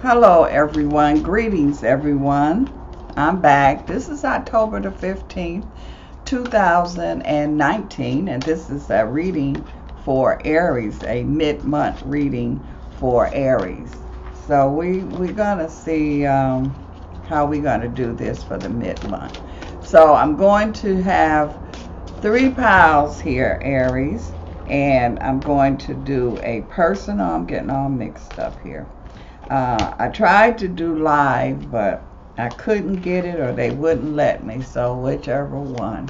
Hello, everyone. Greetings, everyone. I'm back. This is October the 15th, 2019, and this is a reading for Aries, a mid-month reading for Aries. So we're going to see how we're going to do this for the mid-month. So I'm going to have three piles here, Aries, and I'm going to do a personal. I'm getting all mixed up here. I tried to do live, but I couldn't get it or they wouldn't let me, so whichever one.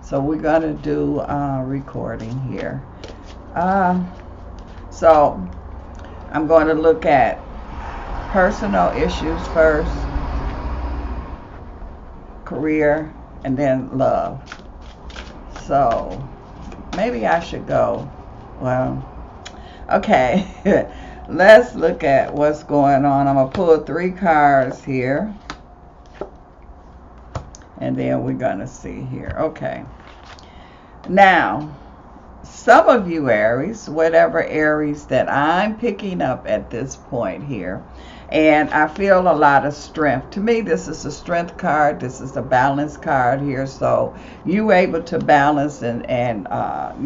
So we're going to do recording here. So I'm going to look at personal issues first, career, and then love. So maybe I should go. Well, okay. Let's look at what's going on. I'm going to pull three cards here. And then we're going to see here. Okay. Now, some of you Aries, whatever Aries that I'm picking up at this point here, and I feel a lot of strength. To me, this is a strength card. This is a balance card here. So you able to balance and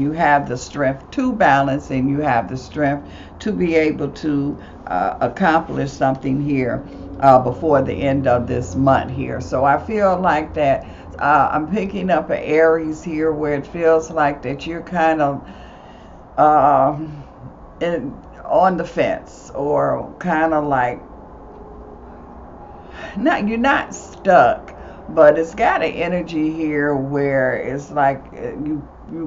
you have the strength to balance, and you have the strength to be able to accomplish something here before the end of this month here. So I feel like that I'm picking up an Aries here where it feels like that you're kind of on the fence, or kind of like you're not stuck, but it's got an energy here where it's like you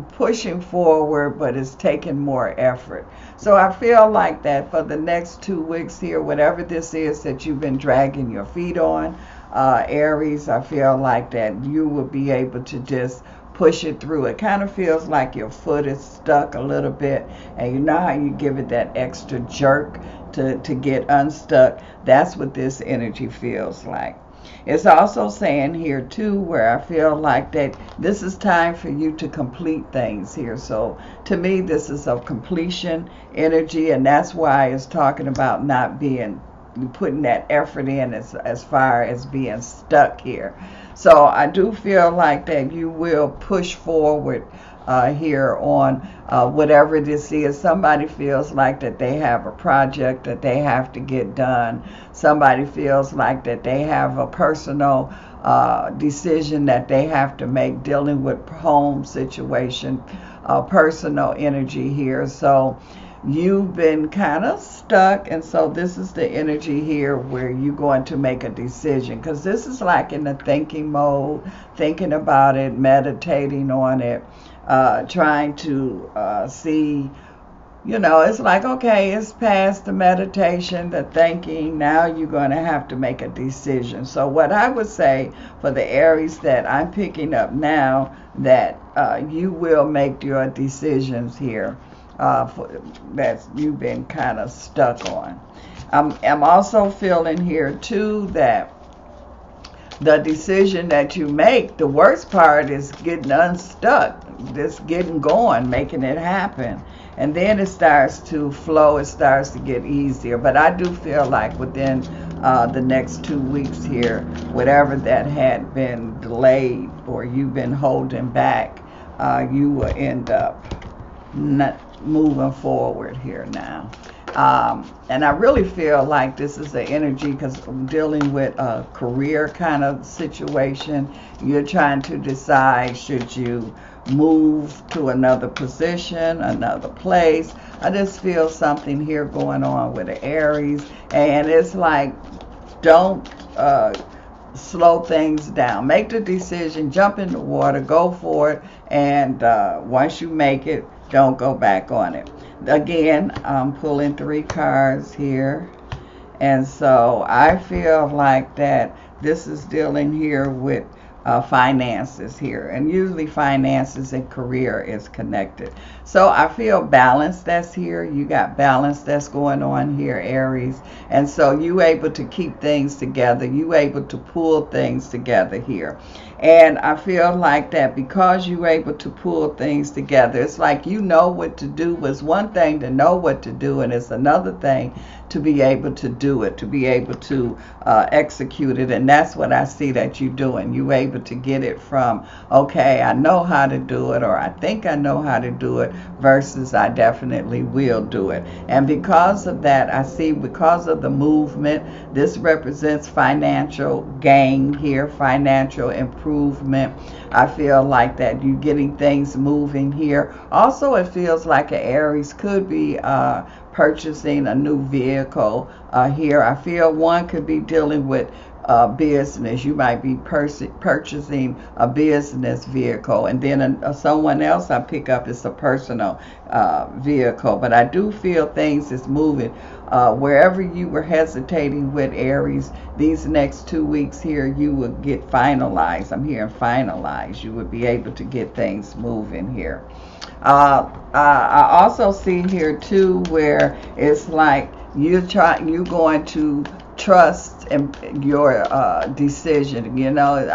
pushing forward, but it's taking more effort. So I feel like that for the next 2 weeks here, whatever this is that you've been dragging your feet on, Aries, I feel like that you will be able to just push it through. It kind of feels like your foot is stuck a little bit, and you know how you give it that extra jerk to get unstuck. That's what this energy feels like. It's also saying here too, where I feel like that this is time for you to complete things here. So to me, this is a completion energy, and that's why it's talking about not being putting that effort in as far as being stuck here. So I do feel like that you will push forward here on whatever this is. Somebody feels like that they have a project that they have to get done. Somebody feels like that they have a personal decision that they have to make dealing with home situation, personal energy here. So you've been kind of stuck, and so this is the energy here where you're going to make a decision, because this is like in the thinking mode, thinking about it, meditating on it, trying to see, it's like, okay, it's past the meditation, the thinking. Now you're going to have to make a decision. So what I would say for the Aries that I'm picking up now, that you will make your decisions here that you've been kind of stuck on. I'm also feeling here too that the decision that you make, the worst part is getting unstuck, just getting going, making it happen. And then it starts to flow, it starts to get easier. But I do feel like within the next 2 weeks here, whatever that had been delayed or you've been holding back, you will end up not moving forward here now. And I really feel like this is the energy, because I'm dealing with a career kind of situation. You're trying to decide, should you move to another position, another place. I just feel something here going on with the Aries, and it's like, don't slow things down. Make the decision, jump in the water, go for it, and once you make it, don't go back on it. Again, I'm pulling three cards here, and so I feel like that this is dealing here with finances here, and usually finances and career is connected. So I feel balance that's here. You got balance that's going on here, Aries, and so you able to keep things together. You able to pull things together here, and I feel like that because you able to pull things together, it's like you know what to do. Was one thing to know what to do, and it's another thing to be able to do it, to be able to execute it. And that's what I see that you're doing. You're able to get it from, okay, I know how to do it, or I think I know how to do it, versus I definitely will do it. And because of that, I see, because of the movement, this represents financial gain here, financial improvement. I feel like that you're getting things moving here. Also, it feels like an Aries could be purchasing a new vehicle here. I feel one could be dealing with business. You might be purchasing a business vehicle, and then someone else I pick up is a personal vehicle. But I do feel things is moving. Wherever you were hesitating with, Aries, these next 2 weeks here, you will get finalized. I'm hearing finalized. You would be able to get things moving here. I also see here too where it's like you're going to trust in your decision. You know,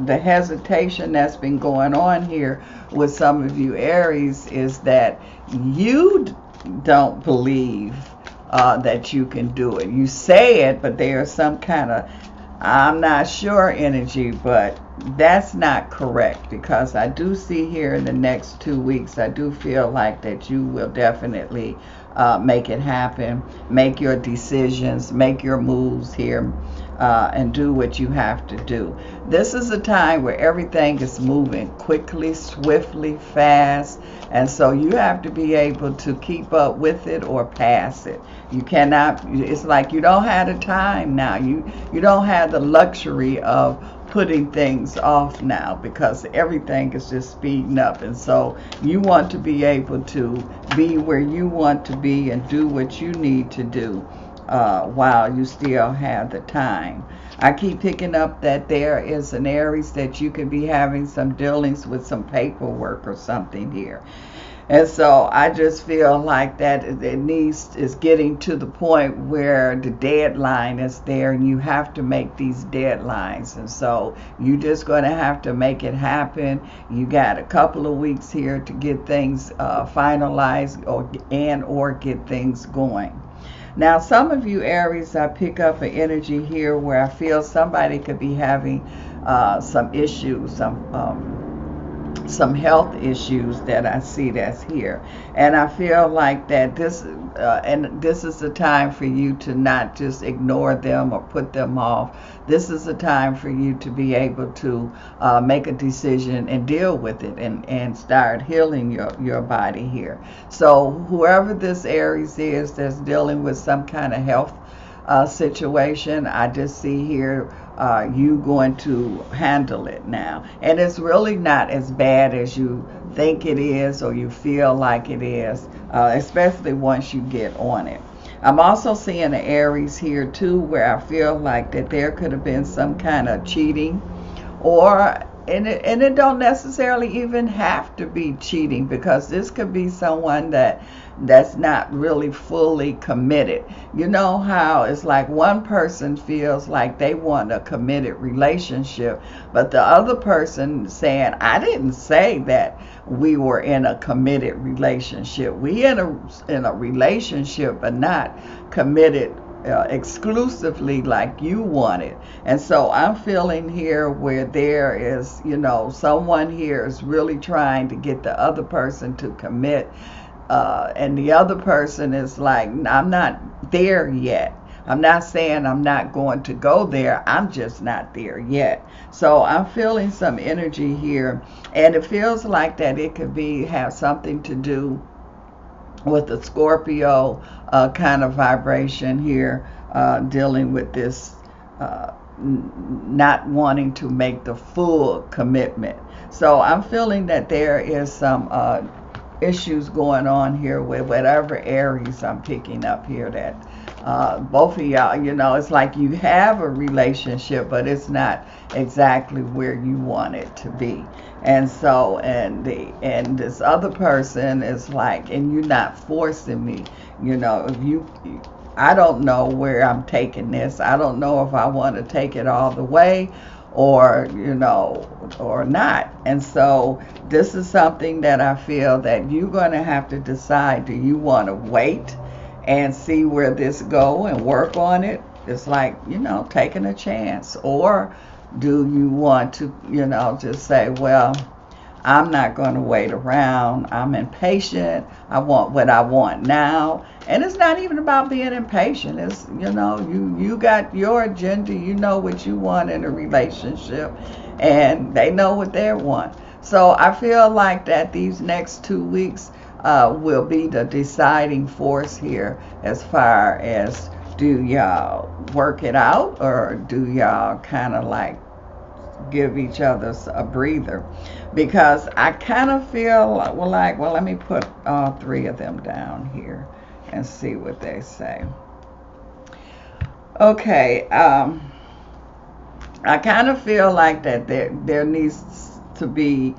the hesitation that's been going on here with some of you Aries is that you don't believe that you can do it. You say it, but there's some kind of I'm not sure energy, but that's not correct, because I do see here in the next 2 weeks, I do feel like that you will definitely make it happen, make your decisions, make your moves here, and do what you have to do. This is a time where everything is moving quickly, swiftly, fast, and so you have to be able to keep up with it or pass it. You cannot, it's like you don't have the time now. You don't have the luxury of putting things off now, because everything is just speeding up. And so you want to be able to be where you want to be and do what you need to do while you still have the time. I keep picking up that there is an Aries that you could be having some dealings with some paperwork or something here. And so I just feel like that is getting to the point where the deadline is there, and you have to make these deadlines. And so you're just going to have to make it happen. You got a couple of weeks here to get things finalized or get things going. Now, some of you Aries, I pick up an energy here where I feel somebody could be having some issues, some health issues that I see that's here. And I feel like that this is the time for you to not just ignore them or put them off. This is the time for you to be able to make a decision and deal with it, and start healing your body here. So whoever this Aries is that's dealing with some kind of health situation, I just see here you going to handle it now. And it's really not as bad as you think it is or you feel like it is, especially once you get on it. I'm also seeing an Aries here too, where I feel like that there could have been some kind of cheating, or and it don't necessarily even have to be cheating, because this could be someone that's not really fully committed. You know how it's like one person feels like they want a committed relationship, but the other person saying, I didn't say that we were in a committed relationship. We in a relationship, but not committed exclusively like you wanted. And so I'm feeling here where there is, someone here is really trying to get the other person to commit, and the other person is like, I'm not there yet. I'm not saying I'm not going to go there, I'm just not there yet. So I'm feeling some energy here, and it feels like that it could have something to do with the Scorpio kind of vibration here, dealing with this not wanting to make the full commitment. So I'm feeling that there is some issues going on here with whatever Aries I'm picking up here, that both of y'all, it's like you have a relationship, but it's not exactly where you want it to be. And so, and this other person is like, and you're not forcing me, I don't know where I'm taking this. I don't know if I want to take it all the way or not. And so this is something that I feel that you're going to have to decide. Do you want to wait and see where this go and work on it. It's like, taking a chance. Or do you want to, just say, well, I'm not going to wait around. I'm impatient. I want what I want now. And it's not even about being impatient. It's, you got your agenda. You know what you want in a relationship, and they know what they want. So I feel like that these next 2 weeks will be the deciding force here as far as, do y'all work it out, or do y'all kind of like give each other a breather? Because I kind of feel like, well, let me put all three of them down here and see what they say. Okay, I kind of feel like that there needs to be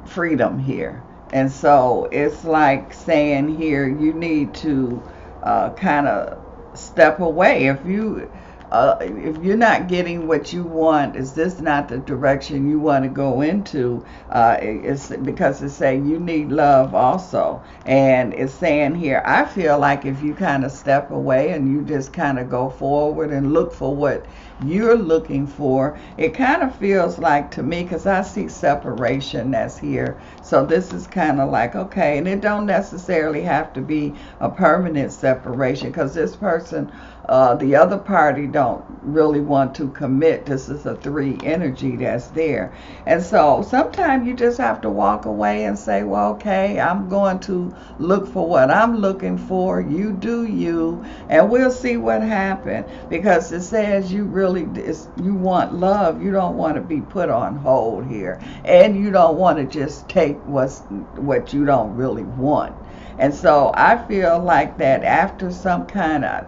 freedom here. And so it's like saying here, you need to kind of step away. If you're not getting what you want, is this not the direction you want to go into? It's because it's saying you need love also. And it's saying here, I feel like if you kind of step away and you just kind of go forward and look for what you're looking for, it kind of feels like to me, because I see separation that's here. So this is kind of like, okay, and it don't necessarily have to be a permanent separation, because this person, the other party, don't really want to commit. This is a 3 energy that's there. And so sometimes you just have to walk away and say, well, okay, I'm going to look for what I'm looking for. You do you, and we'll see what happens. Because it says you want love. You don't want to be put on hold here, and you don't want to just take what you don't really want. And so I feel like that after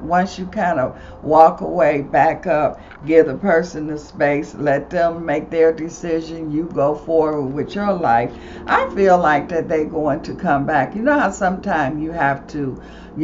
once you kind of walk away, back up, give the person the space, let them make their decision, you go forward with your life, I feel like that they're going to come back. You know how sometimes you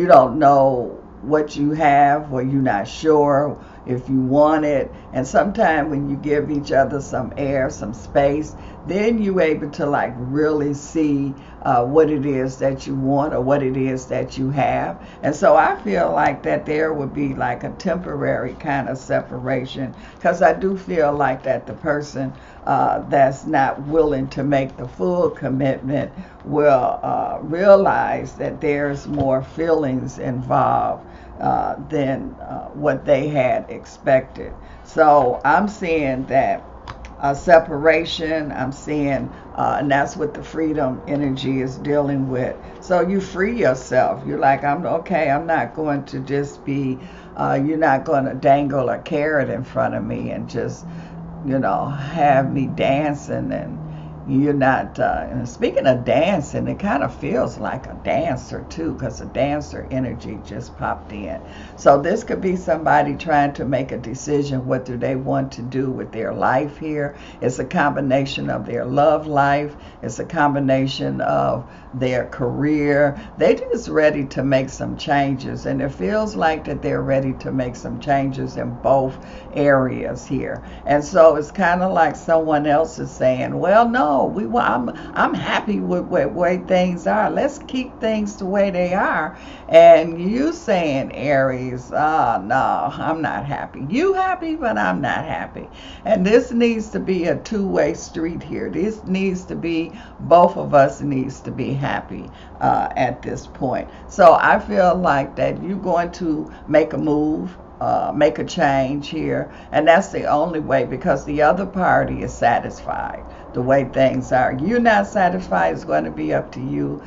don't know what you have, or you're not sure if you want it, and sometimes when you give each other some air, some space, then you're able to like really see what it is that you want, or what it is that you have. And so I feel like that there would be like a temporary kind of separation, because I do feel like that the person that's not willing to make the full commitment will realize that there's more feelings involved than what they had expected. So I'm seeing that separation. I'm seeing, and that's what the freedom energy is dealing with. So you free yourself. You're like, I'm okay. I'm not going to just be. You're not going to dangle a carrot in front of me and just, have me dancing. And you're not. And speaking of dancing, it kind of feels like a dancer too, because a dancer energy just popped in. So this could be somebody trying to make a decision what do they want to do with their life here. It's a combination of their love life. It's a combination of their career. They're just ready to make some changes, and it feels like that they're ready to make some changes in both areas here. And so it's kind of like someone else is saying, well, no, I'm happy with the way things are. Let's keep things the way they are. And you saying, Aries, no, I'm not happy. You happy, but I'm not happy. And this needs to be a two-way street here. This needs to be, both of us needs to be happy at this point. So I feel like that you're going to make a move, make a change here, and that's the only way, because the other party is satisfied the way things are. You're not satisfied. It's going to be up to you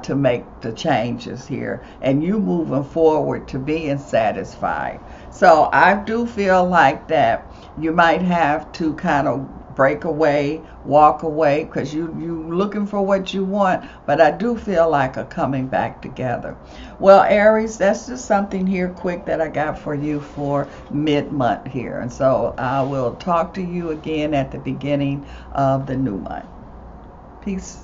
to make the changes here, and you moving forward to being satisfied. So I do feel like that you might have to kind of break away, walk away, because you looking for what you want, but I do feel like a coming back together. Well, Aries, that's just something here quick that I got for you for mid-month here. And so I will talk to you again at the beginning of the new month. Peace.